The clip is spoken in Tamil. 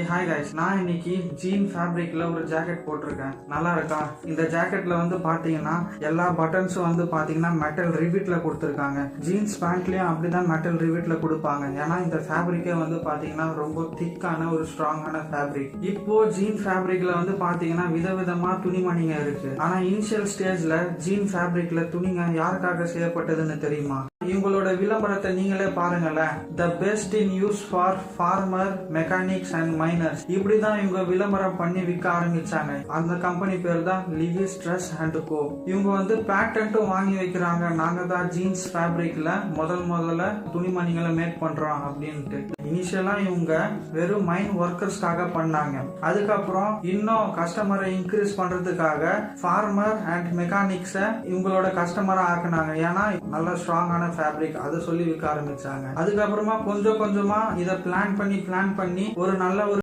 ஹாய் கைஸ், நான் இன்னைக்கு ஜீன் ஃபேப்ரிக்ல ஒரு ஜாக்கெட் போட்டிருக்கேன். நல்லா இருக்கா? இந்த ஜாக்கெட்ல வந்து பாத்தீங்கன்னா எல்லா பட்டன்ஸும் வந்து பாத்தீங்கன்னா மெட்டல் ரிவிட்ல கொடுத்துருக்காங்க. ஜீன்ஸ் பேண்ட்லயும் அப்படிதான் மெட்டல் ரிவிட்ல கொடுப்பாங்க. ஏன்னா இந்த ஃபேப்ரிக்கே வந்து பாத்தீங்கன்னா ரொம்ப திக்கான ஒரு ஸ்ட்ராங்கான ஃபேப்ரிக். இப்போ ஜீன் ஃபேப்ரிக்ல வந்து பாத்தீங்கன்னா விதவிதமா துணிமணிங்க இருக்கு. ஆனா இனிஷியல் ஸ்டேஜ்ல ஜீன் ஃபேப்ரிக்ல துணிங்க யாருக்காக செய்யப்பட்டதுன்னு தெரியுமா? இவங்களோட விளம்பரத்தை நீங்களே பாருங்களேன். The best in use for farmer, mechanics and miners. இப்படிதான் இவங்க விளம்பரம் பண்ணி விற்க ஆரம்பிச்சாங்க. அந்த கம்பெனி பேர் தான் லிவிஸ் ட்ரெஸ் அண்ட் கோ. இவங்க வந்து பேட்டன்ட்டும் வாங்கி வைக்கிறாங்க. நாங்க தான் ஜீன்ஸ் ஃபேப்ரிக்ல முதல்ல துணிமணிகளை மேக் பண்றோம் அப்படின்ட்டு. இனிஷியலா இவங்க வெறும் மைன் ஒர்க்கர்ஸ்க்காக பண்ணாங்க. அதுக்கப்புறம் இன்னும் கஸ்டமரை இன்க்ரீஸ் பண்றதுக்காக ஃபார்மர் அண்ட் மெக்கானிக்ஸ இவங்களோட கஸ்டமரா ஆக்குனாங்க. ஏன்னா நல்ல ஸ்ட்ராங்கான ஃபேப்ரிக் அதை சொல்லி விற்க ஆரம்பிச்சாங்க. அதுக்கப்புறமா கொஞ்சம் கொஞ்சமா இதை பிளான் பண்ணி ஒரு நல்ல ஒரு